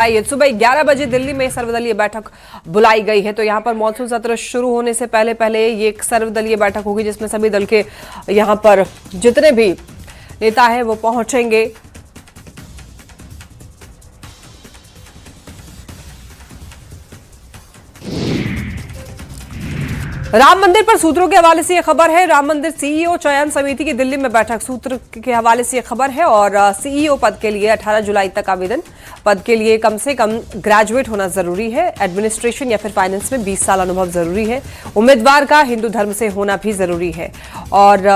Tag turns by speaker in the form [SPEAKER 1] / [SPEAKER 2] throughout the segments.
[SPEAKER 1] सुबह 11 बजे दिल्ली में सर्वदलीय बैठक बुलाई गई है। तो यहां पर मॉनसून सत्र शुरू होने से पहले ये एक सर्वदलीय बैठक होगी जिसमें सभी दल के यहां पर जितने भी नेता हैं वो पहुंचेंगे। राम मंदिर पर सूत्रों के हवाले से यह खबर है। राम मंदिर सीईओ चयन समिति की दिल्ली में बैठक, सूत्र के हवाले से यह खबर है। और सीईओ पद के लिए 18 जुलाई तक आवेदन। पद के लिए कम से कम ग्रेजुएट होना जरूरी है। एडमिनिस्ट्रेशन या फिर फाइनेंस में 20 साल अनुभव जरूरी है। उम्मीदवार का हिंदू धर्म से होना भी जरूरी है। और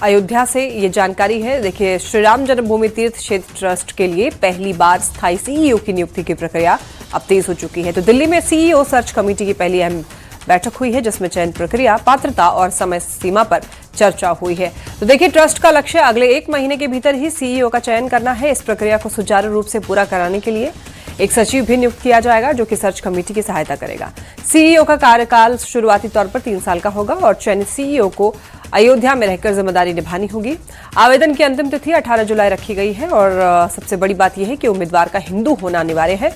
[SPEAKER 1] अयोध्या से ये जानकारी है। देखिए, श्री राम जन्मभूमि तीर्थ क्षेत्र ट्रस्ट के लिए पहली बार स्थायी सीईओ की नियुक्ति की प्रक्रिया अब तेज हो चुकी है। तो दिल्ली में सीईओ सर्च कमेटी की पहली अहम बैठक हुई है जिसमें चयन प्रक्रिया, पात्रता और समय सीमा पर चर्चा हुई है। तो देखिए, ट्रस्ट का लक्ष्य अगले 1 महीने के भीतर ही सीईओ का चयन करना है। इस प्रक्रिया को सुचारू रूप से पूरा कराने के लिए एक सचिव भी नियुक्त किया जाएगा जो कि सर्च कमेटी की सहायता करेगा। सीईओ का कार्यकाल शुरुआती तौर पर 3 साल का होगा और चयनित सीईओ को अयोध्या में रहकर जिम्मेदारी निभानी होगी। आवेदन की अंतिम तिथि 18 जुलाई रखी गई है। और सबसे बड़ी बात यह है कि उम्मीदवार का हिंदू होना अनिवार्य है।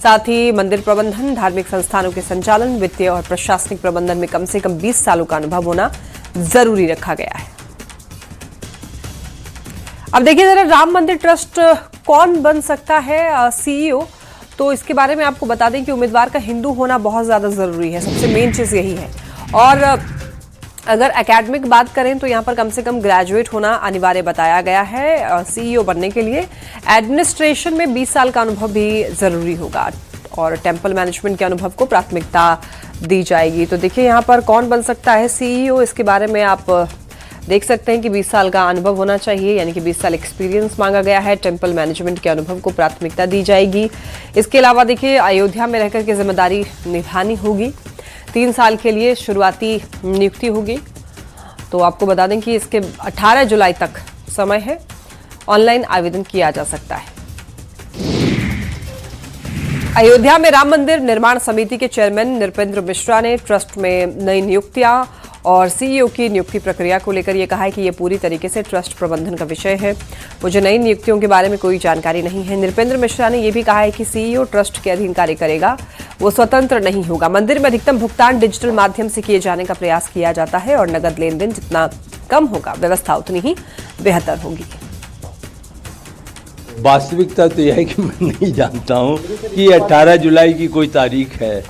[SPEAKER 1] साथ ही मंदिर प्रबंधन, धार्मिक संस्थानों के संचालन, वित्तीय और प्रशासनिक प्रबंधन में कम से कम 20 सालों का अनुभव होना जरूरी रखा गया है। अब देखिए जरा, राम मंदिर ट्रस्ट कौन बन सकता है सीईओ, तो इसके बारे में आपको बता दें कि उम्मीदवार का हिंदू होना बहुत ज्यादा जरूरी है। सबसे मेन चीज यही है। और अगर एकेडमिक बात करें तो यहाँ पर कम से कम ग्रेजुएट होना अनिवार्य बताया गया है सीईओ बनने के लिए। एडमिनिस्ट्रेशन में 20 साल का अनुभव भी जरूरी होगा और टेम्पल मैनेजमेंट के अनुभव को प्राथमिकता दी जाएगी। तो देखिए यहाँ पर कौन बन सकता है सीईओ, इसके बारे में आप देख सकते हैं कि 20 साल का अनुभव होना चाहिए, यानी कि 20 साल एक्सपीरियंस मांगा गया है। टेम्पल मैनेजमेंट के अनुभव को प्राथमिकता दी जाएगी। इसके अलावा देखिए, अयोध्या में रहकर के जिम्मेदारी निभानी होगी। 3 साल के लिए शुरुआती नियुक्ति होगी। तो आपको बता दें कि इसके 18 जुलाई तक समय है। ऑनलाइन आवेदन किया जा सकता है। अयोध्या में राम मंदिर निर्माण समिति के चेयरमैन नृपेंद्र मिश्रा ने ट्रस्ट में नई नियुक्तियां और सीईओ की नियुक्ति प्रक्रिया को लेकर यह कहा है कि यह पूरी तरीके से ट्रस्ट प्रबंधन का विषय है। मुझे नई नियुक्तियों के बारे में कोई जानकारी नहीं है। नृपेंद्र मिश्रा ने यह भी कहा है कि सीईओ ट्रस्ट के अधीन कार्य करेगा, वो स्वतंत्र नहीं होगा। मंदिर में अधिकतम भुगतान डिजिटल माध्यम से किए जाने का प्रयास किया जाता है और नगद लेन देन जितना कम होगा, व्यवस्था उतनी ही बेहतर होगी।
[SPEAKER 2] वास्तविकता तो यह है कि मैं नहीं जानता हूं कि 18 जुलाई की कोई तारीख है,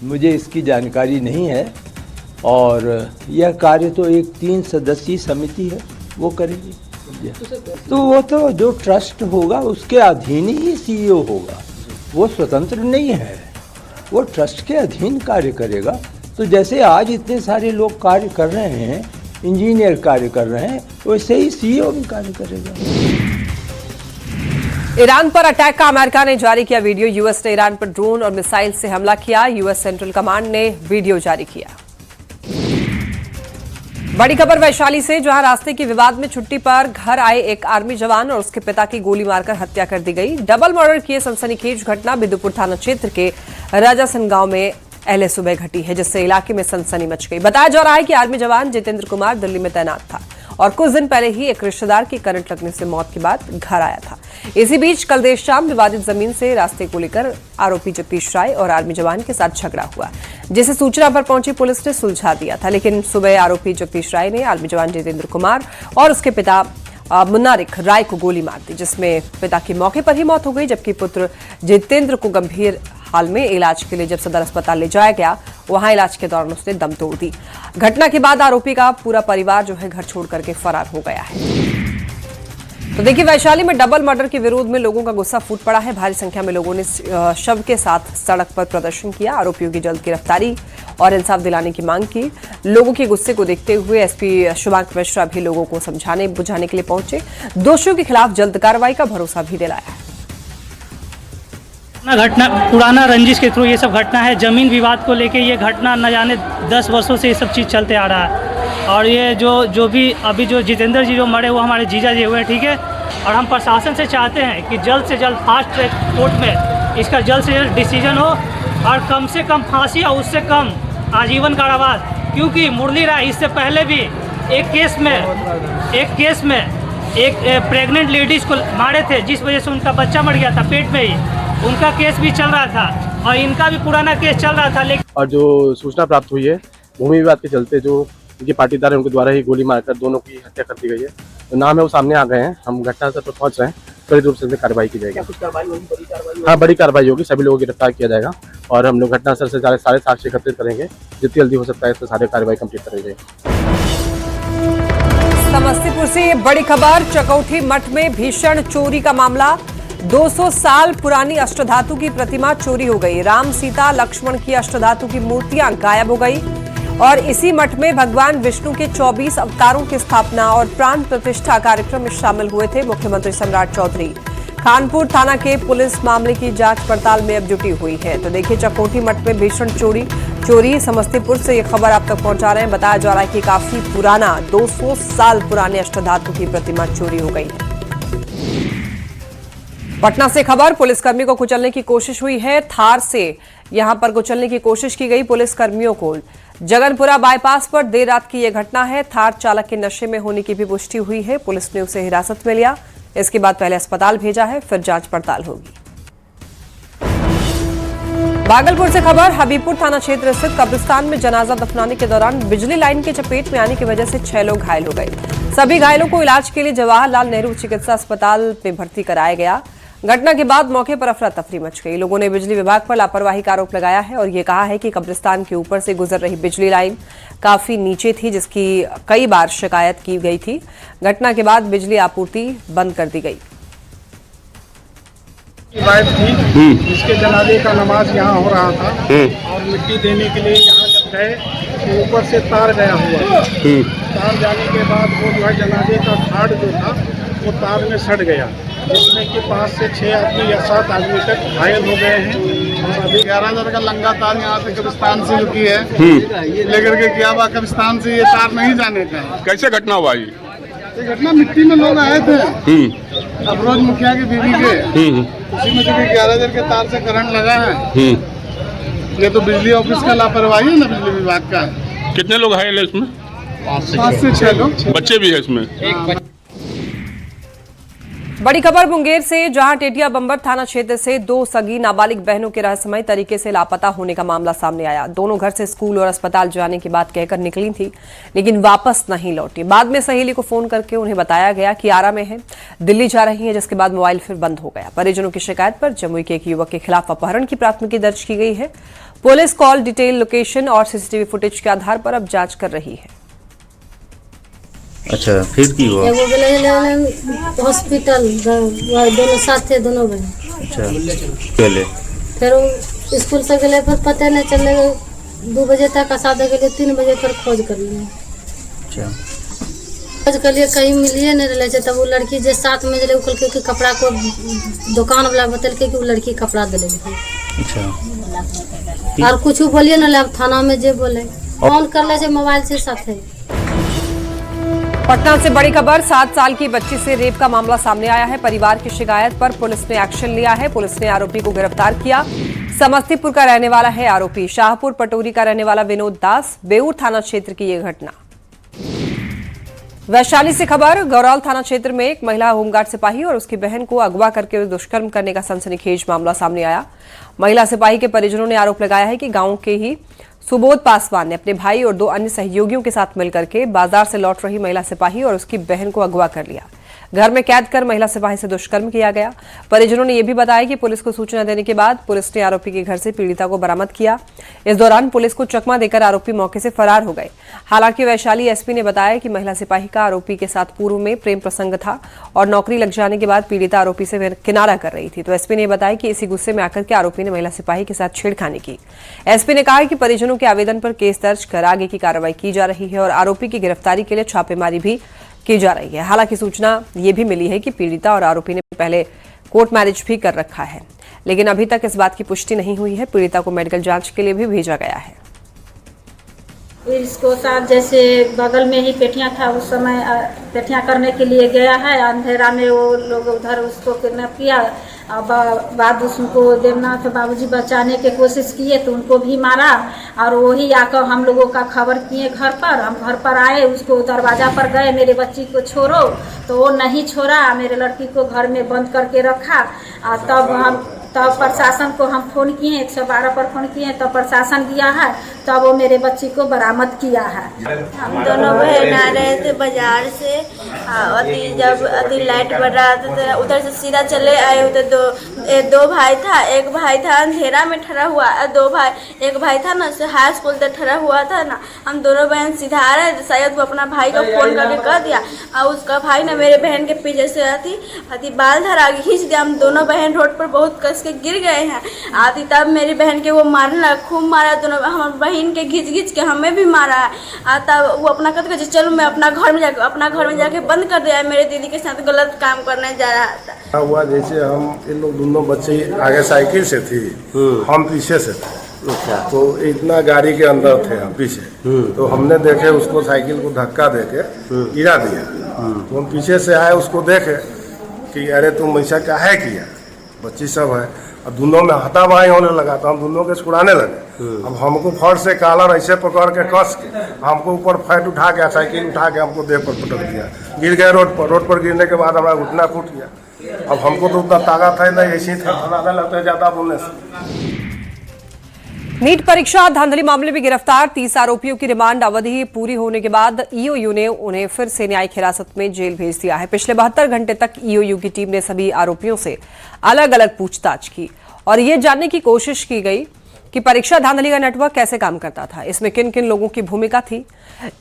[SPEAKER 2] मुझे इसकी जानकारी नहीं है। और यह कार्य तो एक 3 सदस्यीय समिति है, वो करेगी। तो वो तो जो ट्रस्ट होगा उसके अधीन ही सीईओ होगा, वो स्वतंत्र नहीं है, वो ट्रस्ट के अधीन कार्य करेगा। तो जैसे आज इतने सारे लोग कार्य कर रहे हैं, इंजीनियर कार्य कर रहे हैं, वैसे ही सीईओ भी कार्य करेगा।
[SPEAKER 1] ईरान पर अटैक का अमेरिका ने जारी किया वीडियो। यूएस ने ईरान पर ड्रोन और मिसाइल से हमला किया। यूएस सेंट्रल कमांड ने वीडियो जारी किया। बड़ी खबर वैशाली से, जहां रास्ते के विवाद में छुट्टी पर घर आए एक आर्मी जवान और उसके पिता की गोली मारकर हत्या कर दी गई। डबल मर्डर की सनसनीखेज घटना बिदुपुर थाना क्षेत्र के राजासन गांव में अहले सुबह घटी है, जिससे इलाके में सनसनी मच गई। बताया जा रहा है कि आर्मी जवान जितेंद्र कुमार दिल्ली में तैनात था और कुछ दिन पहले ही एक रिश्तेदार की करंट लगने से मौत के बाद घर आया था। इसी बीच कल देर शाम विवादित जमीन से रास्ते को लेकर आरोपी जगदीश राय और आर्मी जवान के साथ झगड़ा हुआ, जिसे सूचना पर पहुंची पुलिस ने सुलझा दिया था। लेकिन सुबह आरोपी जगदीश राय ने आर्मी जवान जितेंद्र कुमार और उसके पिता मुन्नारिक राय को गोली मार दी, जिसमें पिता की मौके पर ही मौत हो गई, जबकि पुत्र जितेंद्र को गंभीर हाल में इलाज के लिए जब सदर अस्पताल ले जाया गया, वहां इलाज के दौरान उसने दम तोड़ दी। घटना के बाद आरोपी का पूरा परिवार जो है घर छोड़ करके फरार हो गया है। तो देखिए, वैशाली में डबल मर्डर के विरोध में लोगों का गुस्सा फूट पड़ा है। भारी संख्या में लोगों ने शव के साथ सड़क पर प्रदर्शन किया। आरोपियों की जल्द गिरफ्तारी और इंसाफ दिलाने की मांग की। लोगों के गुस्से को देखते हुए एसपी शुभांक मिश्रा भी लोगों को समझाने बुझाने के लिए पहुंचे। दोषियों के खिलाफ जल्द कार्रवाई का भरोसा भी दिलाया।
[SPEAKER 3] घटना पुराना रंजिश के थ्रू ये सब घटना है। जमीन विवाद को लेके ये घटना न जाने 10 वर्षों से ये सब चीज़ चलते आ रहा है। और ये जो भी अभी जो जितेंद्र जी जो मरे वो हमारे जीजा जी हुए, ठीक है। और हम प्रशासन से चाहते हैं कि जल्द से जल्द फास्ट ट्रैक कोर्ट में इसका जल्द से जल्द डिसीजन हो और कम से कम फांसी और उससे कम आजीवन कारावास। क्योंकि मुरली राय इससे पहले भी एक केस में एक प्रेग्नेंट लेडीज़ को मारे थे, जिस वजह से उनका बच्चा मर गया था पेट में ही। उनका केस भी चल रहा था और इनका भी पुराना केस चल रहा था, लेकिन
[SPEAKER 4] और जो सूचना प्राप्त हुई है भूमि विवाद के चलते जो उनके पाटीदार हैं उनके द्वारा ही गोली मारकर दोनों की हत्या कर दी गई है। तो नाम है वो सामने आ गए हैं, हम घटनास्थल पर पहुंच रहे हैं, त्वरित रूप से कार्रवाई की जाएगी। हाँ, बड़ी कार्रवाई होगी, सभी लोगों को गिरफ्तार किया जाएगा और हम लोग घटनास्थल से सारे साक्ष्य एकत्रित करेंगे, जितनी जल्दी हो सकता है इस पर सारी कार्रवाई कंप्लीट करेंगे।
[SPEAKER 1] समस्तीपुर से ये बड़ी खबर, चकौठी मठ में भीषण चोरी का मामला। 200 साल पुरानी अष्टधातु की प्रतिमा चोरी हो गई। राम सीता लक्ष्मण की अष्टधातु की मूर्तियां गायब हो गई और इसी मठ में भगवान विष्णु के 24 अवतारों की स्थापना और प्राण प्रतिष्ठा कार्यक्रम में शामिल हुए थे मुख्यमंत्री सम्राट चौधरी। खानपुर थाना के पुलिस मामले की जांच पड़ताल में अब जुटी हुई है। तो देखिए, चकौठी मठ में भीषण चोरी समस्तीपुर से ये खबर आप तक पहुंचा रहे हैं। बताया जा रहा है कि काफी पुराना 200 साल पुराने अष्टधातु की प्रतिमा चोरी हो गई। पटना से खबर, पुलिसकर्मी को कुचलने की कोशिश हुई है। थार से यहां पर कुचलने की कोशिश की गई पुलिसकर्मियों को। जगनपुरा बाईपास पर देर रात की यह घटना है। थार चालक के नशे में होने की भी पुष्टि हुई है। पुलिस ने उसे हिरासत में लिया, इसके बाद पहले अस्पताल भेजा है, फिर जांच पड़ताल होगी। भागलपुर से खबर, हबीबपुर थाना क्षेत्र स्थित कब्रिस्तान में जनाजा दफनाने के दौरान बिजली लाइन के चपेट में आने की वजह से 6 लोग घायल हो गए। सभी घायलों को इलाज के लिए जवाहरलाल नेहरू चिकित्सा अस्पताल में भर्ती कराया गया। घटना के बाद मौके पर अफरा तफरी मच गई। लोगों ने बिजली विभाग पर लापरवाही का आरोप लगाया है और ये कहा है कि कब्रिस्तान के ऊपर से गुजर रही बिजली लाइन काफी नीचे थी, जिसकी कई बार शिकायत की गई थी। घटना के बाद बिजली आपूर्ति बंद कर दी गई।
[SPEAKER 5] वाइफ थी जिसके जनाजे का नमाज यहाँ हो रहा था और मिट्टी देने के लिए यहाँ जब गए तो ऊपर से तार गया हुआ। तार जाने के बाद वो जो है जनाजे का घाट जो था वो तार में सड़ गया, जिसमें कि 5 से 6 आदमी या 7 आदमी तक घायल हो गए हैं। और अभी 11,000 का लंगा तार यहाँ से कब्रिस्तान से रुकी है, लेकर के क्या हुआ कब्रिस्तान से ये तार नहीं जाने का।
[SPEAKER 6] कैसे घटना हुआ
[SPEAKER 5] ये घटना मिट्टी में लोग आए थे अफरोज मुखिया की बीवी के, उसी में जो 11,000 के तार से करंट लगा है। ये तो बिजली ऑफिस का लापरवाही है ना, बिजली विभाग का।
[SPEAKER 6] कितने लोग घायल है इसमें?
[SPEAKER 5] 5 से 6 लोग।
[SPEAKER 6] बच्चे भी है इसमें।
[SPEAKER 1] बड़ी खबर मुंगेर से, जहां टेटिया बंबर थाना क्षेत्र से 2 सगी नाबालिग बहनों के रहस्यमय तरीके से लापता होने का मामला सामने आया। दोनों घर से स्कूल और अस्पताल जाने की बात कहकर निकली थी, लेकिन वापस नहीं लौटी। बाद में सहेली को फोन करके उन्हें बताया गया कि आरा में है, दिल्ली जा रही है, जिसके बाद मोबाइल फिर बंद हो गया। परिजनों की शिकायत पर जमुई के एक युवक के खिलाफ अपहरण की प्राथमिकी दर्ज की गई है। पुलिस कॉल डिटेल, लोकेशन और सीसीटीवी फुटेज के आधार पर अब जांच कर रही है।
[SPEAKER 7] अच्छा, फिर की हुआ?
[SPEAKER 8] एगो गेले हॉस्पिटल, दोनों साथ थे, दोनों बहन।
[SPEAKER 7] अच्छा, पहले
[SPEAKER 8] फिर वो स्कूल से गए, फिर पता नहीं चले, 2 बजे तक साधे गए, 3 बजे फिर खोज कर लिए।
[SPEAKER 7] अच्छा,
[SPEAKER 8] खोज कर लिए, कहीं मिलिए नहीं रहे थे। तब वो लड़की जो साथ में जले कहल के कपड़ा को दुकान वाला बतल के कि वो लड़की कपड़ा दिले।
[SPEAKER 7] अच्छा,
[SPEAKER 8] और कुछ बोलिए ना, थाना में जे बोले फोन कर ले मोबाइल से साथ।
[SPEAKER 1] पटना से बड़ी खबर, 7 साल की बच्ची से रेप का मामला सामने आया है। परिवार की शिकायत पर पुलिस ने एक्शन लिया है। पुलिस ने आरोपी को गिरफ्तार किया। समस्तीपुर का रहने वाला है आरोपी। शाहपुर पटोरी का रहने वाला विनोद दास। बेऊर थाना क्षेत्र की यह घटना। वैशाली से खबर, गौराल थाना क्षेत्र में एक महिला होमगार्ड सिपाही और उसकी बहन को अगवा करके दुष्कर्म करने का सनसनीखेज मामला सामने आया। महिला सिपाही के परिजनों ने आरोप लगाया है कि गांव के ही सुबोध पासवान ने अपने भाई और 2 अन्य सहयोगियों के साथ मिलकर के बाजार से लौट रही महिला सिपाही और उसकी बहन को अगवा कर लिया। घर में कैद कर महिला सिपाही से दुष्कर्म किया गया। परिजनों ने यह भी बताया कि पुलिस को सूचना देने के बाद पुलिस ने आरोपी के घर से पीड़िता को बरामद किया। इस दौरान पुलिस को चकमा देकर आरोपी मौके से फरार हो गए। हालांकि वैशाली एसपी ने बताया कि महिला सिपाही का आरोपी के साथ पूर्व में प्रेम प्रसंग था और नौकरी लग जाने के बाद पीड़िता आरोपी से किनारा कर रही थी। तो एसपी ने बताया कि इसी गुस्से में आकर के आरोपी ने महिला सिपाही के साथ छेड़खानी की। एसपी ने कहा कि परिजनों के आवेदन पर केस दर्ज कर आगे की कार्रवाई की जा रही है और आरोपी की गिरफ्तारी के लिए छापेमारी भी की जा रही है। हालांकि सूचना ये भी मिली है कि पीड़िता और आरोपी ने पहले कोर्ट मैरिज भी कर रखा है, लेकिन अभी तक इस बात की पुष्टि नहीं हुई है। पीड़िता को मेडिकल जांच के लिए भी भेजा गया है।
[SPEAKER 9] इसको साथ जैसे बगल में ही पेटियां था, उस समय पेटियां करने के लिए गया है। अंधेरा में वो लोग उधर उसको किडनैप किया। अब बाद उसको देवनाथ बाबूजी बचाने की कोशिश किए तो उनको भी मारा और वही आकर हम लोगों का खबर किए घर पर। हम घर पर आए, उसको दरवाजा पर गए, मेरे बच्ची को छोड़ो, तो वो नहीं छोड़ा। मेरे लड़की को घर में बंद करके रखा और तब प्रशासन को हम फ़ोन किए, 112 पर फ़ोन किए, तब प्रशासन दिया है, तब वो मेरे बच्ची को बरामद किया है।
[SPEAKER 10] हम दोनों बहन आ रहे थे बाजार से, जब लाइट बढ़ रहा था तो उधर से सीधा चले आए होते। दो भाई था, एक भाई था अंधेरा में ठहरा हुआ, एक भाई था ना हाई स्कूल तक ठहरा हुआ था ना। हम दोनों बहन सीधा आ रहे थे, शायद वो अपना भाई को फ़ोन करके कह दिया, और उसका भाई ना मेरे बहन के पीछे से आती बाल धरा के खींच दिया। हम दोनों बहन रोड पर बहुत कस के गिर गए हैं। आती तब मेरी बहन के वो मारने लगा, खूब मारा, दोनों हमारी बहन के घिंच के हमें भी मारा है। तब वो अपना कहते चलो मैं अपना घर में जाके बंद कर दिया, मेरे दीदी के साथ गलत काम करने जा रहा था।
[SPEAKER 5] हुआ जैसे हम इन लोग दोनों बच्चे आगे साइकिल से थी, हम पीछे से थे। तो इतना गाड़ी के अंदर थे हम पीछे, तो हमने देखे उसको साइकिल को धक्का देके गिरा दिया। तो हम पीछे से आए, उसको देखे कि अरे तुम ऐसा क्या है किया, बच्ची सब है। अब दोनों में हाथापाई होने लगा, तो हम दोनों के छुड़ाने लगे। अब हमको फट से कॉलर ऐसे पकड़ के कस के हमको ऊपर फैट उठा के साइकिल उठा के हमको देह पर पटक दिया। गिर गए रोड पर गिरने के बाद हमारा घुटना फूट गया। अब हमको तो उतना ताकत है नहीं, ऐसे ही थरथराने लगता है ज़्यादा बोलने से।
[SPEAKER 1] नीट परीक्षा धांधली मामले में गिरफ्तार 30 आरोपियों की रिमांड अवधि पूरी होने के बाद ईओयू ने उन्हें फिर से न्यायिक हिरासत में जेल भेज दिया है। पिछले 72 घंटे तक ईओयू की टीम ने सभी आरोपियों से अलग अलग पूछताछ की और ये जानने की कोशिश की गई कि परीक्षा धांधली का नेटवर्क कैसे काम करता था, इसमें किन किन लोगों की भूमिका थी।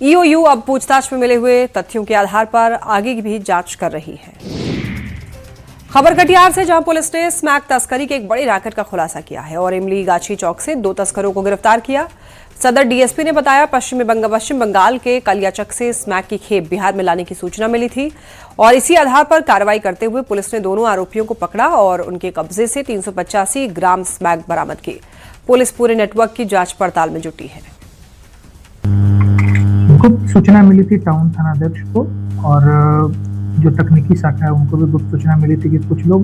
[SPEAKER 1] ईओयू अब पूछताछ में मिले हुए तथ्यों के आधार पर आगे की भी जांच कर रही है। खबर कटिहार से, जहां पुलिस ने स्मैक तस्करी के एक बड़ी रैकेट का खुलासा किया है और इमली गाछी चौक से 2 तस्करों को गिरफ्तार किया। सदर डीएसपी ने बताया, पश्चिम बंगाल के कलियाचक से स्मैक की खेप बिहार में लाने की सूचना मिली थी और इसी आधार पर कार्रवाई करते हुए पुलिस ने दोनों आरोपियों को पकड़ा और उनके कब्जे से 385 ग्राम स्मैक बरामद की। पुलिस पूरे नेटवर्क की जांच पड़ताल में जुटी है।
[SPEAKER 11] गुप्त सूचना मिली थी टाउन थानाध्यक्ष को और जो तकनीकी शाखा है उनको भी गुप्त सूचना मिली थी कि कुछ लोग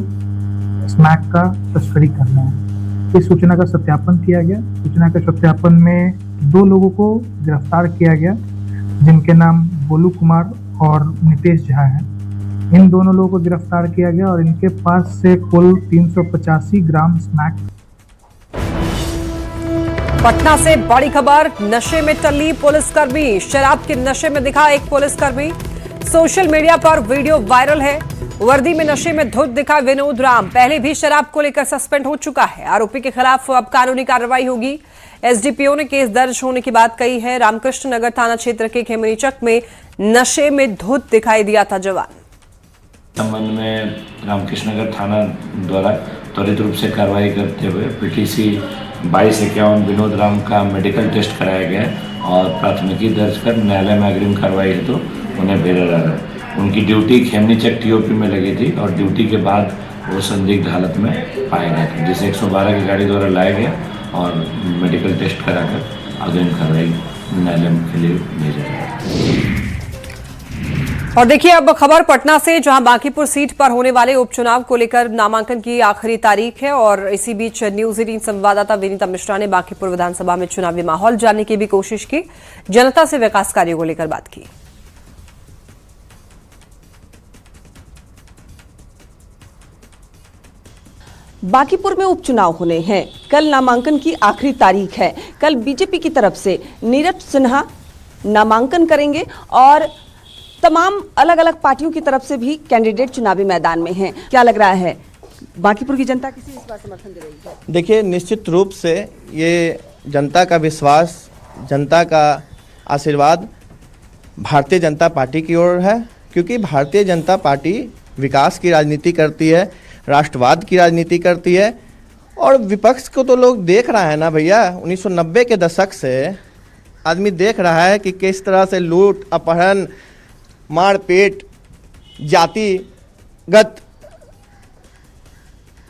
[SPEAKER 11] स्मैक का तस्करी कर रहे हैं। इस सूचना का सत्यापन किया गया। सूचना के सत्यापन में 2 लोगों को गिरफ्तार किया गया, जिनके नाम गोलू कुमार और नितेश झा हैं। इन दोनों लोगों को गिरफ्तार किया गया और इनके पास से कुल 385 ग्राम स्मैक।
[SPEAKER 1] पटना से बड़ी खबर, नशे में टल्ली पुलिसकर्मी, शराब के नशे में दिखा एक पुलिसकर्मी। सोशल मीडिया पर वीडियो वायरल है। वर्दी में नशे में धुत दिखा विनोद राम, पहले भी शराब को लेकर सस्पेंड हो चुका है। आरोपी के खिलाफ अब कानूनी कार्रवाई होगी। एसडीपीओ ने केस दर्ज होने की बात कही है। रामकृष्ण नगर थाना क्षेत्र के खेमनीचक में नशे में धुत दिखाई दिया था जवान।
[SPEAKER 12] संबंध में रामकृष्ण नगर थाना द्वारा त्वरित रूप से कार्रवाई करते हुए पीटीसी 2251 विनोद राम का मेडिकल टेस्ट कराया गया और प्राथमिकी दर्ज कर न्यायालय में अग्रिम कार्रवाई हेतु उन्हें भेजा जा रहा है। उनकी ड्यूटी खेमनीचक टीओपी में लगी थी और ड्यूटी के बाद वो संदिग्ध हालत में पाए गए थे, जिसे 112 की गाड़ी द्वारा लाया गया और मेडिकल टेस्ट कराकर अग्रिम कार्रवाई न्यायालय के लिए भेजा गया।
[SPEAKER 1] और देखिए अब खबर पटना से, जहां बांकीपुर सीट पर होने वाले उपचुनाव को लेकर नामांकन की आखिरी तारीख है और इसी बीच न्यूज 18 संवाददाता विनीता मिश्रा ने बांकीपुर विधानसभा में चुनावी माहौल जानने की भी कोशिश की, जनता से विकास कार्यों को लेकर बात की।
[SPEAKER 13] बांकीपुर में उपचुनाव होने हैं, कल नामांकन की आखिरी तारीख है। कल बीजेपी की तरफ से नीरज सिन्हा नामांकन करेंगे और तमाम अलग अलग पार्टियों की तरफ से भी कैंडिडेट चुनावी मैदान में हैं। क्या लग रहा है, बांकीपुर की जनता किसे इस बार समर्थन दे रही है?
[SPEAKER 14] देखिए, निश्चित रूप से ये जनता का विश्वास, जनता का आशीर्वाद भारतीय जनता पार्टी की ओर है, क्योंकि भारतीय जनता पार्टी विकास की राजनीति करती है, राष्ट्रवाद की राजनीति करती है। और विपक्ष को तो लोग देख रहा है ना भैया, 1990 के दशक से आदमी देख रहा है कि किस तरह से लूट, अपहरण, मारपीट, जातिगत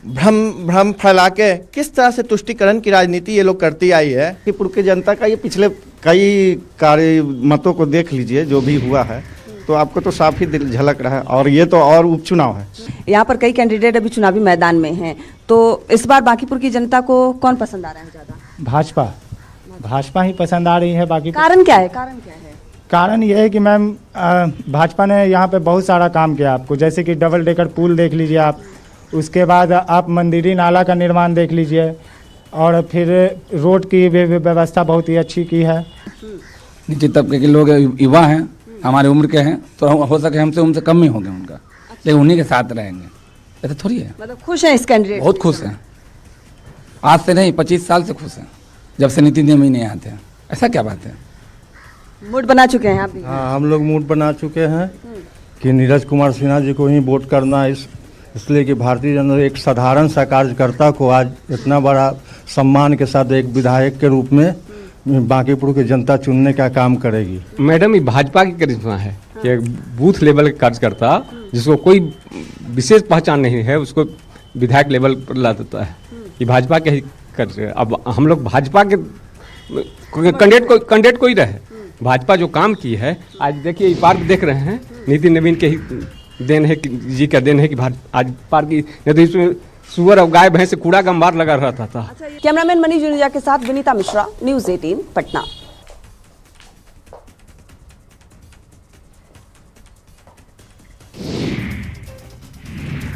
[SPEAKER 14] भ्रम फैला के किस तरह से तुष्टिकरण की राजनीति ये लोग करती आई है।
[SPEAKER 15] बांकीपुर की जनता का ये पिछले कई कार्य मतों को देख लीजिए, जो भी हुआ है तो आपको तो साफ ही दिल झलक रहा है। और ये तो और उपचुनाव है,
[SPEAKER 13] यहाँ पर कई कैंडिडेट अभी चुनावी मैदान में हैं, तो इस बार बांकीपुर की जनता को कौन पसंद आ रहा है ज़्यादा?
[SPEAKER 16] भाजपा ही पसंद आ रही है। बाकी
[SPEAKER 13] कारण क्या है?
[SPEAKER 16] कारण ये है कि मैम भाजपा ने यहाँ पे बहुत सारा काम किया आपको, जैसे कि डबल डेकर पुल देख लीजिए आप, उसके बाद आप मंदिरी नाला का निर्माण देख लीजिए, और फिर रोड की व्यवस्था बहुत ही अच्छी की है।
[SPEAKER 17] नीचे तबके के लोग युवा हैं, हमारे उम्र के हैं, तो हो सके हमसे उनसे कम ही होंगे उनका, लेकिन उन्हीं के साथ रहेंगे। ऐसा थोड़ी है।
[SPEAKER 13] मतलब खुश हैं इस कैंडिडेट?
[SPEAKER 17] बहुत खुश हैं, आज से नहीं 25 साल से खुश हैं, जब से नीति नियम ही नहीं आते हैं। ऐसा क्या बात है?
[SPEAKER 13] मूड बना चुके हैं आप भी?
[SPEAKER 15] हाँ, हम लोग मूड बना चुके हैं कि नीरज कुमार सिन्हा जी को ही वोट करना, इसलिए कि भारतीय जनता एक साधारण सा कार्यकर्ता को आज इतना बड़ा सम्मान के साथ एक विधायक के रूप में बांकीपुर की जनता चुनने का काम करेगी।
[SPEAKER 18] मैडम, ये भाजपा की करिश्मा है कि एक बूथ लेवल का कार्यकर्ता जिसको कोई विशेष पहचान नहीं है, उसको विधायक लेवल पर ला देता है। ये भाजपा के ही कर। अब हम लोग भाजपा के कैंडिडेट कोई रहे, भाजपा जो काम की है, आज देखिए ये पार्क देख रहे हैं, नीति नवीन के ही देन है, जी का देन है कि आज पार्क की, नहीं तो इसमें सुअर और गाय भैंस से कूड़ा का अंबार लगा रहता था।
[SPEAKER 13] कैमरामैन मनीष जुनेजा के साथ विनीता मिश्रा, न्यूज़ 18 पटना।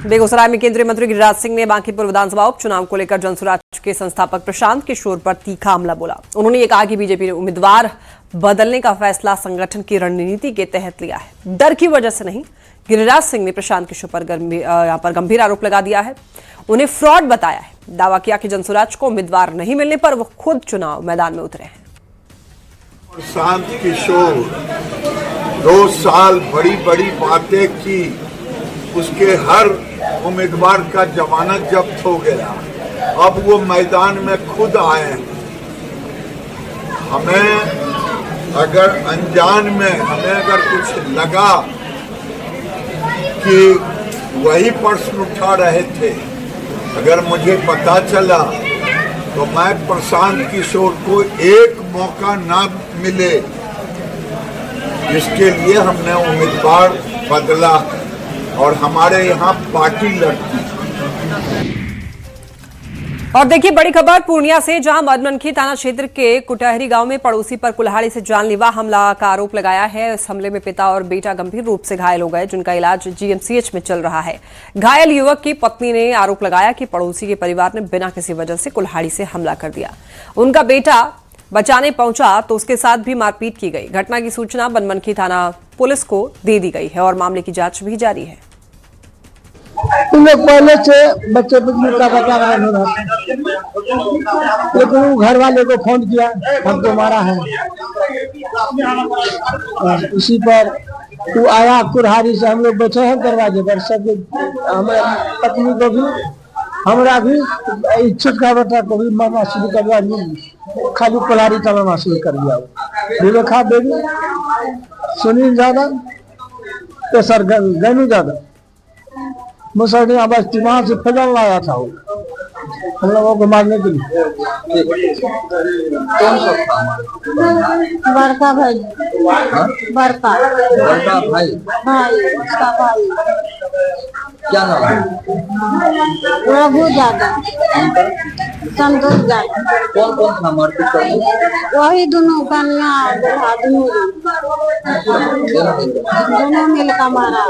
[SPEAKER 1] बेगूसराय में केंद्रीय मंत्री गिरिराज सिंह ने बांकीपुर विधानसभा उपचुनाव को लेकर जनसुराज के संस्थापक प्रशांत किशोर पर तीखा हमला बोला। उन्होंने ये कहा कि बीजेपी ने उम्मीदवार बदलने का फैसला संगठन की रणनीति के तहत लिया है, डर की वजह से नहीं। गिरिराज सिंह ने प्रशांत किशोर पर गंभीर आरोप लगा दिया है, उन्हें फ्रॉड बताया है। दावा किया कि जनसुराज को उम्मीदवार नहीं मिलने पर वो खुद चुनाव मैदान में उतरे हैं।
[SPEAKER 19] प्रशांत किशोर 2 साल बड़ी बड़ी बातें की, उसके हर उम्मीदवार का जमानत जब्त हो गया, अब वो मैदान में खुद आए। हमें अगर अनजान में हमें अगर कुछ लगा कि वही प्रश्न उठा रहे थे, अगर मुझे पता चला तो मैं प्रशांत किशोर को एक मौका ना मिले, इसके लिए हमने उम्मीदवार बदला और हमारे यहाँ पार्टी लड़ती।
[SPEAKER 1] और देखिए बड़ी खबर पूर्णिया से, जहां मधुमनखी थाना क्षेत्र के कुटहरी गांव में पड़ोसी पर कुल्हाड़ी से जानलेवा हमला का आरोप लगाया है। इस हमले में पिता और बेटा गंभीर रूप से घायल हो गए, जिनका इलाज जीएमसीएच में चल रहा है। घायल युवक की पत्नी ने आरोप लगाया कि पड़ोसी के परिवार ने बिना किसी वजह से कुल्हाड़ी से हमला कर दिया। उनका बेटा बचाने पहुंचा तो उसके साथ भी मारपीट की गई। घटना की सूचना बनमनखी थाना पुलिस को दे दी गई है और मामले की जांच भी जारी है।
[SPEAKER 20] उन लोग पहले से बच्चे का बचा रहा है, लेकिन घर वाले को फोन किया, हमको मारा है। इसी पर वो आया कुल्हाड़ी से, हम लोग बैठे हैं दरवाजे पर, सब हमारे पत्नी को भी, हमारा भी, इच्छुक का बेटा को भी मारना शुरू कर दिया, खाली कुल्हाड़ी चलाना शुरू कर दिया। रेखा देवी, सुनील यादव, तेसर गैनू यादव, मुसलमान बस्ती वहां से फजल लाया था वो हम लोगों को मारने के लिए। कौन सा था? बड़का भाई, बड़का भाई, उसका भाई क्या नाम है? रघु यादव, संतोष यादव। कौन कौन था मारपीट करने? वही दोनों कन्या दोनों मिलकर मारा।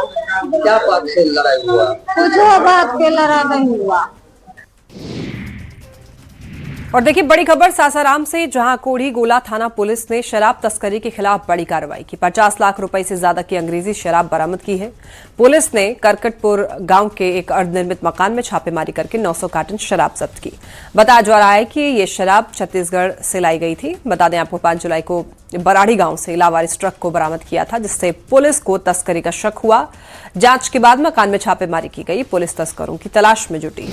[SPEAKER 20] क्या बात से लड़ाई हुआ? कुछ बात के लड़ाई नहीं हुआ।
[SPEAKER 1] और देखिए बड़ी खबर सासाराम से, जहां कोढ़ी गोला थाना पुलिस ने शराब तस्करी के खिलाफ बड़ी कार्रवाई की। 50 लाख रुपए से ज्यादा की अंग्रेजी शराब बरामद की है। पुलिस ने करकटपुर गांव के एक अर्धनिर्मित मकान में छापेमारी करके 900 कार्टन शराब जब्त की। बताया जा रहा है कि ये शराब छत्तीसगढ़ से लाई गई थी। बता दें आपको 5 जुलाई को बराड़ी गांव से लावारिस ट्रक को बरामद किया था, जिससे पुलिस को तस्करी का शक हुआ। जांच के बाद मकान में छापेमारी की गई। पुलिस तस्करों की तलाश में जुटी।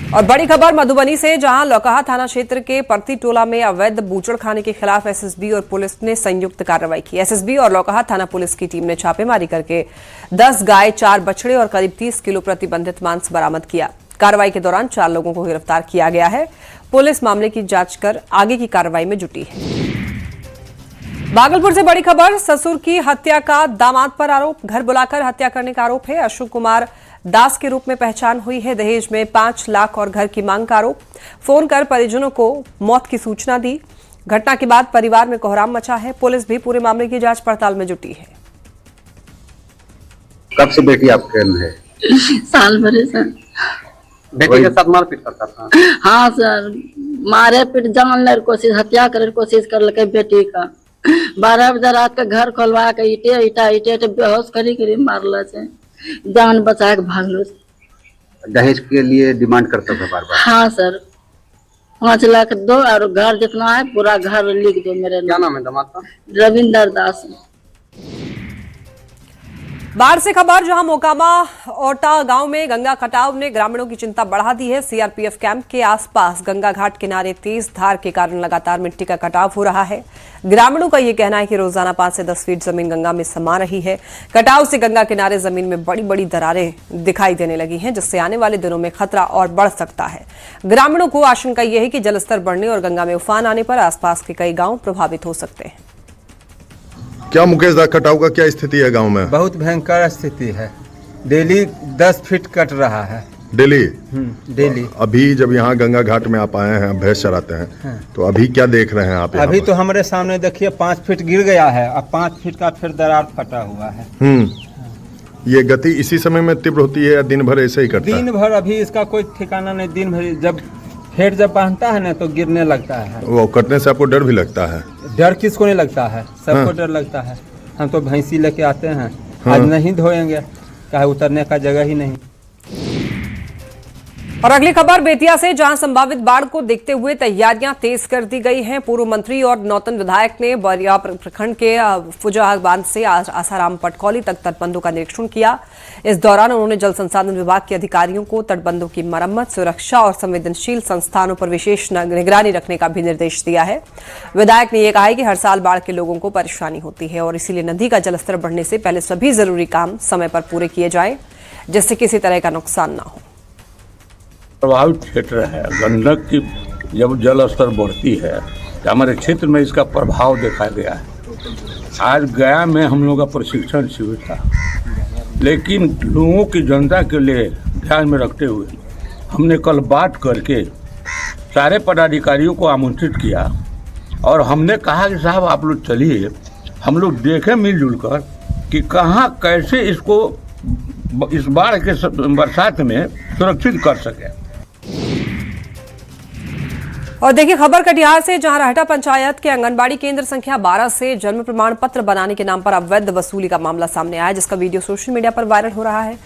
[SPEAKER 1] और बड़ी खबर मधुबनी से, जहां लौकहा थाना क्षेत्र के परती टोला में अवैध बूचड़खाने के खिलाफ एसएसबी और पुलिस ने संयुक्त कार्रवाई की। एसएसबी और लौकहा थाना पुलिस की टीम ने छापेमारी करके 10 गाय, 4 बछड़े और करीब 30 किलो प्रतिबंधित मांस बरामद किया। कार्रवाई के दौरान 4 लोगों को गिरफ्तार किया गया है। पुलिस मामले की जांच कर आगे की कार्रवाई में जुटी है। भागलपुर से बड़ी खबर, ससुर की हत्या का दामाद पर आरोप। घर बुलाकर हत्या करने का आरोप है। अशोक कुमार दास के रूप में पहचान हुई है। दहेज में 5 लाख और घर की मांग का आरोप। फोन कर परिजनों को मौत की सूचना दी। घटना के बाद परिवार में कोहराम मचा है। पुलिस भी पूरे मामले की जांच पड़ताल में जुटी है।
[SPEAKER 21] कब से बेटी आपके में है? साल भरे सर।
[SPEAKER 4] बेटे के साथ मारपीट करता था?
[SPEAKER 21] हाँ सर, मारे पीट जान ले कोशिश, हत्या करे कोशिश कर लगे बेटी का। 12 बजे रात के घर खोलवा के ईटे बेहोश करी मारल से, जान बचा के भागलो।
[SPEAKER 4] दहेज के लिए डिमांड करता था बार बार?
[SPEAKER 21] हाँ सर, 5 लाख दो और घर जितना है पूरा घर लिख दो मेरे।
[SPEAKER 4] क्या नाम है दामाद का?
[SPEAKER 21] रविंदर दास।
[SPEAKER 1] बाढ़ से खबर, जहां मोकामा ओटा गांव में गंगा कटाव ने ग्रामीणों की चिंता बढ़ा दी है। सीआरपीएफ कैंप के आसपास गंगा घाट किनारे तेज धार के कारण लगातार मिट्टी का कटाव हो रहा है। ग्रामीणों का ये कहना है कि रोजाना 5 से 10 फीट जमीन गंगा में समा रही है। कटाव से गंगा किनारे जमीन में बड़ी बड़ी दरारें दिखाई देने लगी हैं, जिससे आने वाले दिनों में खतरा और बढ़ सकता है। ग्रामीणों को आशंका यह है कि जलस्तर बढ़ने और गंगा में उफान आने पर आसपास के कई गांव प्रभावित हो सकते हैं।
[SPEAKER 22] क्या मुकेश दा, कटाव का क्या स्थिति है गांव में?
[SPEAKER 23] बहुत भयंकर स्थिति है, डेली 10 फीट कट रहा है।
[SPEAKER 22] डेली?
[SPEAKER 23] डेली।
[SPEAKER 22] अभी जब यहाँ गंगा घाट में आप आए हैं, भैंस चराते हैं, तो अभी क्या देख रहे हैं आप?
[SPEAKER 23] अभी तो हमारे सामने देखिए 5 फीट गिर गया है, अब 5 फीट का फिर दरार फटा हुआ है।
[SPEAKER 22] ये गति इसी समय में तीव्र होती है या दिन भर ऐसे ही करता है?
[SPEAKER 23] दिन भर अभी इसका कोई ठिकाना नहीं, दिन भर जब बांधता है ना तो गिरने लगता है।
[SPEAKER 22] वो कटने से आपको डर भी लगता है?
[SPEAKER 23] डर किसको नहीं लगता है, सबको डर लगता है। हम तो भैंसी लेके आते हैं, आज नहीं धोएंगे, कहे उतरने का जगह ही नहीं।
[SPEAKER 1] और अगली खबर बेतिया से, जहां संभावित बाढ़ को देखते हुए तैयारियां तेज कर दी गई हैं। पूर्व मंत्री और नौतन विधायक ने बरिया प्रखंड के फुजहा बांध से आसाराम पटकौली तक तटबंधों का निरीक्षण किया। इस दौरान उन्होंने जल संसाधन विभाग के अधिकारियों को तटबंधों की मरम्मत, सुरक्षा और संवेदनशील संस्थानों पर विशेष निगरानी रखने का भी निर्देश दिया है। विधायक ने यह कहा है कि हर साल बाढ़ के लोगों को परेशानी होती है और इसीलिए नदी का जलस्तर बढ़ने से पहले सभी जरूरी काम समय पर पूरे किए जाएं, जिससे किसी तरह का नुकसान न हो।
[SPEAKER 6] प्रभावित क्षेत्र है, गंडक की जब जल स्तर बढ़ती है तो हमारे क्षेत्र में इसका प्रभाव देखा गया है। आज गया में हम लोग का प्रशिक्षण शिविर था, लेकिन लोगों की जनता के लिए ध्यान में रखते हुए हमने कल बात करके सारे पदाधिकारियों को आमंत्रित किया और हमने कहा कि साहब आप लोग चलिए, हम लोग देखें मिलजुल कर कि कहाँ कैसे इसको इस बाढ़ के बरसात में सुरक्षित कर सके।
[SPEAKER 1] और देखिए खबर कटिहार से, जहां रहटा पंचायत के आंगनबाड़ी केंद्र संख्या 12 से जन्म प्रमाण पत्र बनाने के नाम पर अवैध वसूली का मामला सामने आया, जिसका वीडियो सोशल मीडिया पर वायरल हो रहा है।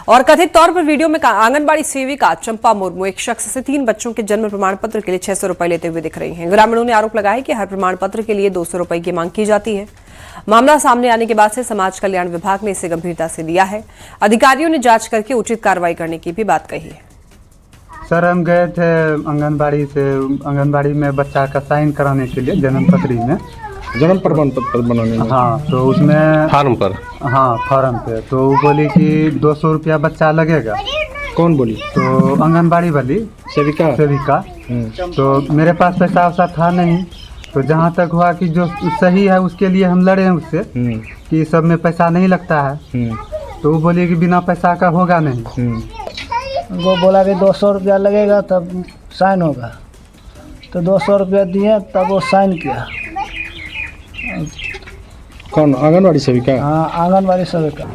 [SPEAKER 1] और कथित तौर पर वीडियो में आंगनबाड़ी सेविका चंपा मुर्मू एक शख्स से 3 बच्चों के जन्म प्रमाण पत्र के लिए 600 रुपए लेते हुए दिख रही हैं। ग्रामीणों ने आरोप लगाया कि हर प्रमाण पत्र के लिए 200 रुपए की मांग की जाती है। मामला सामने आने के बाद से समाज कल्याण विभाग ने इसे गंभीरता से लिया है। अधिकारियों ने जांच करके उचित कार्रवाई करने की भी बात कही है।
[SPEAKER 16] सर, हम गए थे आंगनबाड़ी में बच्चा का साइन कराने के लिए जन्म पत्री में,
[SPEAKER 22] जन्म प्रमाण पत्र बनाने में।
[SPEAKER 16] हाँ, तो उसमें
[SPEAKER 22] फार्म पर?
[SPEAKER 16] हाँ, फार्म पे। तो वो बोली कि 200 रुपया बच्चा लगेगा।
[SPEAKER 22] कौन बोली?
[SPEAKER 16] तो आंगनबाड़ी वाली सेविका। तो मेरे पास पैसा वैसा था नहीं, तो जहाँ तक हुआ कि जो सही है उसके लिए हम लड़े हैं उससे कि सब में पैसा नहीं लगता है। तो वो बोली कि बिना पैसा का होगा नहीं।
[SPEAKER 20] वो बोला कि 200 रुपया लगेगा तब साइन होगा, तो 200 रुपया दिए तब वो साइन किया।
[SPEAKER 22] कौन? आंगनबाड़ी सेविका?
[SPEAKER 20] हाँ, आंगनबाड़ी सेविका।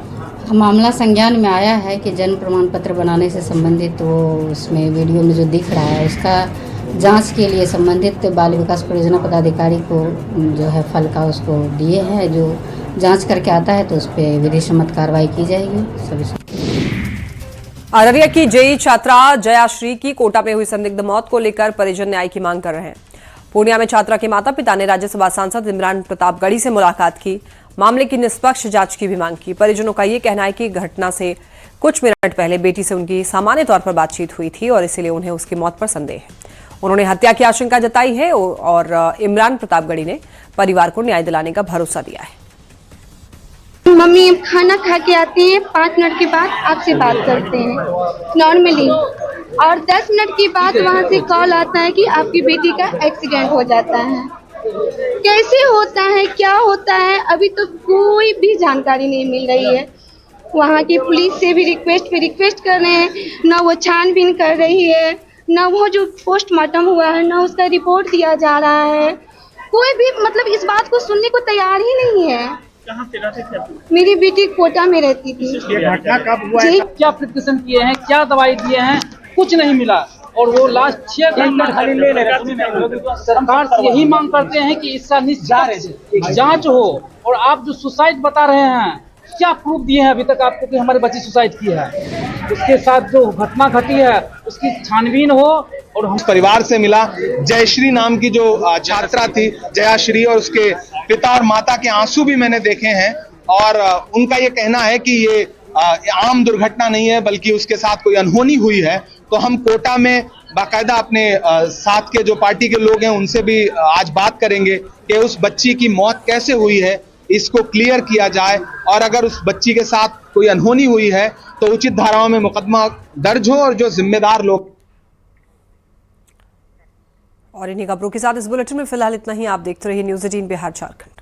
[SPEAKER 24] मामला संज्ञान में आया है कि जन्म प्रमाण पत्र बनाने से संबंधित वो उसमें वीडियो में जो दिख रहा है उसका जांच के लिए संबंधित बाल विकास परियोजना पदाधिकारी को जो है फल का उसको दिए हैं। जो जांच करके आता है तो उस पर विधि सम्मत कार्रवाई की जाएगी। सभी
[SPEAKER 1] अररिया की जेई छात्रा जयाश्री की कोटा में हुई संदिग्ध मौत को लेकर परिजन न्याय की मांग कर रहे हैं। पूर्णिया में छात्रा के माता पिता ने राज्यसभा सांसद इमरान प्रतापगढ़ी से मुलाकात की, मामले की निष्पक्ष जांच की भी मांग की। परिजनों का ये कहना है कि घटना से कुछ मिनट पहले बेटी से उनकी सामान्य तौर पर बातचीत हुई थी और इसीलिए उन्हें उसकी मौत पर संदेह है। उन्होंने हत्या की आशंका जताई है और इमरान प्रतापगढ़ी ने परिवार को न्याय दिलाने का भरोसा दिया है।
[SPEAKER 25] मम्मी खाना खा के आती हैं, 5 मिनट के बाद आपसे बात करते हैं नॉर्मली, और 10 मिनट के बाद वहाँ से कॉल आता है कि आपकी बेटी का एक्सीडेंट हो जाता है। कैसे होता है, क्या होता है, अभी तो कोई भी जानकारी नहीं मिल रही है। वहाँ की पुलिस से भी रिक्वेस्ट कर रहे हैं, ना वो छानबीन कर रही है, ना वो जो पोस्टमार्टम हुआ है ना उसका रिपोर्ट दिया जा रहा है। कोई भी मतलब इस बात को सुनने को तैयार ही नहीं है।
[SPEAKER 5] कहाँ पे रहते थे आप?
[SPEAKER 25] मेरी बेटी कोटा में रहती थी।
[SPEAKER 5] ये घटना कब हुआ है?
[SPEAKER 25] जी।
[SPEAKER 2] क्या प्रिकॉशन किए हैं, क्या दवाई दिए हैं, कुछ नहीं मिला। और वो लास्ट 6 घंटे सरकार से यही मांग करते हैं कि इसका निश्चित जांच हो। और आप जो सुसाइड बता रहे हैं, क्या प्रूफ दिए हैं अभी तक आपको कि हमारी बच्ची सुसाइड की है? उसके साथ जो घटना घटी है उसकी छानबीन हो। और हम
[SPEAKER 3] परिवार से मिला, जयश्री नाम की जो छात्रा थी, जयाश्री, और उसके पिता और माता के आंसू भी मैंने देखे हैं। और उनका ये कहना है कि ये आम दुर्घटना नहीं है, बल्कि उसके साथ कोई अनहोनी हुई है। तो हम कोटा में बाकायदा अपने साथ के जो पार्टी के लोग हैं उनसे भी आज बात करेंगे कि उस बच्ची की मौत कैसे हुई है, इसको क्लियर किया जाए। और अगर उस बच्ची के साथ कोई अनहोनी हुई है तो उचित धाराओं में मुकदमा दर्ज हो और जो जिम्मेदार लोग।
[SPEAKER 1] और इन्हीं खबरों के साथ इस बुलेटिन में फिलहाल इतना ही। आप देखते रहिए न्यूज़ 18 बिहार झारखंड।